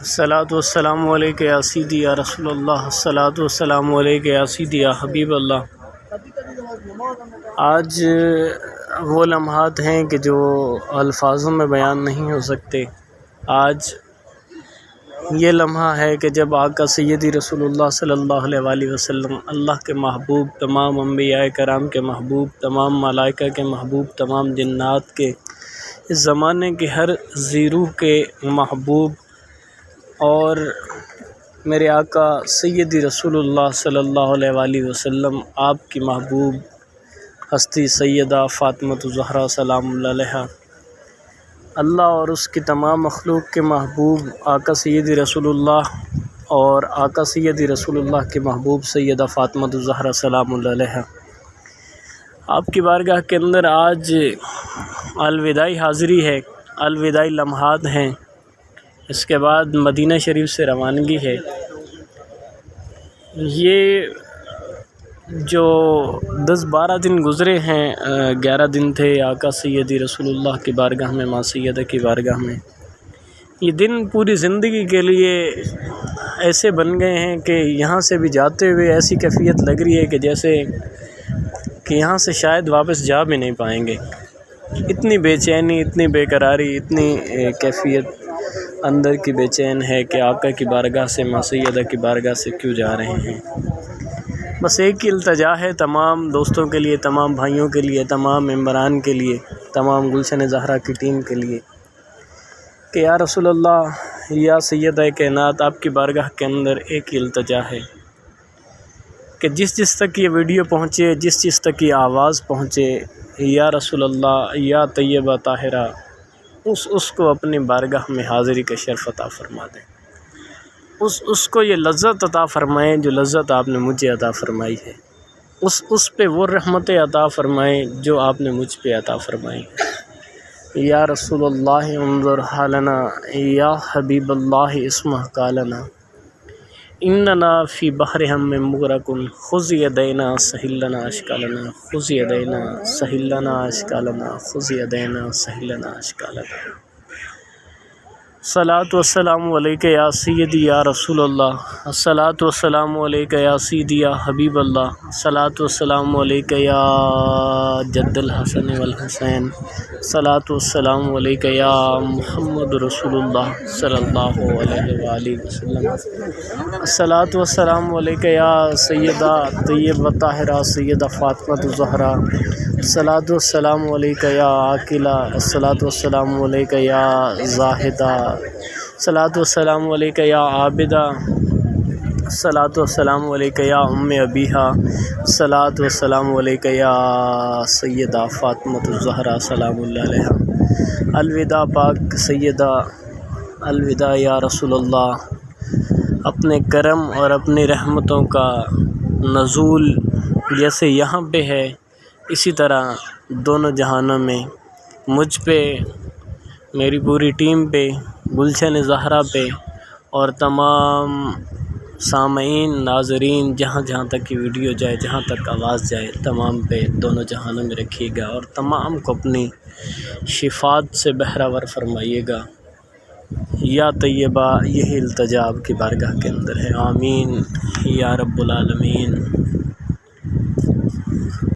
الصلاۃ والسلام علیک یا سیدی یا رسول اللہ، الصلاۃ والسلام علیک یا سیدی یا حبیب اللہ۔ آج وہ لمحات ہیں کہ جو الفاظوں میں بیان نہیں ہو سکتے۔ آج یہ لمحہ ہے کہ جب آقا سیدی رسول اللہ صلی اللہ علیہ وآلہ وسلم، اللہ کے محبوب، تمام انبیاء کرام کے محبوب، تمام ملائکہ کے محبوب، تمام جنات کے، اس زمانے کے ہر ذی روح کے محبوب اور میرے آقا سیدی رسول اللہ صلی اللہ علیہ وآلہ وسلم، آپ کی محبوب ہستی سیدہ فاطمۃ الزہرا سلام اللہ علیہا، اللہ اور اس کی تمام مخلوق کے محبوب آقا سیدی رسول اللہ اور آقا سیدی رسول اللہ کے محبوب سیدہ فاطمۃ الزہرا سلام اللہ علیہا، آپ کی بارگاہ کے اندر آج الوداعی حاضری ہے، الوداعی لمحات ہیں۔ اس کے بعد مدینہ شریف سے روانگی ہے۔ یہ جو 10-12 دن گزرے ہیں، 11 دن تھے آقا سیدی رسول اللہ کی بارگاہ میں، ماں سیدہ کی بارگاہ میں۔ یہ دن پوری زندگی کے لیے ایسے بن گئے ہیں کہ یہاں سے بھی جاتے ہوئے ایسی کیفیت لگ رہی ہے کہ جیسے کہ یہاں سے شاید واپس جا بھی نہیں پائیں گے۔ اتنی بے چینی، اتنی بے قراری، اتنی کیفیت اندر کی بے چین ہے کہ آقا کی بارگاہ سے، ماں سیدہ کی بارگاہ سے کیوں جا رہے ہیں۔ بس ایک ہی التجا ہے تمام دوستوں کے لیے، تمام بھائیوں کے لیے، تمام ممبران کے لیے، تمام گلشن زہرا کی ٹیم کے لیے کہ یا رسول اللہ، یا سیدہ کائنات، آپ کی بارگاہ کے اندر ایک ہی التجا ہے کہ جس تک یہ ویڈیو پہنچے، جس تک یہ آواز پہنچے، یا رسول اللہ، یا طیبہ طاہرہ، اس کو اپنی بارگاہ میں حاضری کا شرف عطا فرما دیں، اس کو یہ لذت عطا فرمائیں جو لذت آپ نے مجھے عطا فرمائی ہے، اس پہ وہ رحمتیں عطا فرمائیں جو آپ نے مجھ پہ عطا فرمائی۔ یا رسول اللہ انظر حالنا، یا حبیب اللہ اسمع قالنا، اننا فی بحر ہم مغرق، خذ یدینا سہل لنا اشکالنا، خذ یدینا سہل لنا اشکالنا، خذ یدینا سہل لنا اشکالنا۔ الصلاۃ والسلام علیک یا سیدی یا رسول اللہ، الصلاۃ والسلام علیک یا سیدی یا حبیب اللہ، الصلاۃ والسلام علیک یا جد الحسن والحسین، الصلاۃ والسلام علیک یا محمد رسول اللہ صلی اللہ علیہ وآلہ وسلم، الصلاۃ والسلام علیک یا سیدہ طیبہ طاہرہ سیدہ فاطمۃ الزہرا، الصلاۃ والسلام علیک یا عاقلہ، الصلاۃ والسلام علیک یا زاہدہ، الصلاۃ والسلام علیک یا عابدہ، الصلاۃ والسلام علیک یا ام ابیہا، الصلاۃ والسلام علیک یا سیدہ فاطمۃ الزہرا سلام اللہ علیہا۔ الوداع پاک سیدہ، الوداع یا رسول اللہ۔ اپنے کرم اور اپنی رحمتوں کا نزول جیسے یہاں پہ ہے، اسی طرح دونوں جہانوں میں مجھ پہ، میری پوری ٹیم پہ، گلشن زہرا پہ، اور تمام سامعین، ناظرین، جہاں جہاں تک یہ ویڈیو جائے، جہاں تک آواز جائے، تمام پہ دونوں جہانوں میں رکھیے گا اور تمام کو اپنی شفاعت سے بہرہ فرمائیے گا۔ یا طیبہ، یہی التجا آپ کی بارگاہ کے اندر ہے۔ آمین یا رب العالمین۔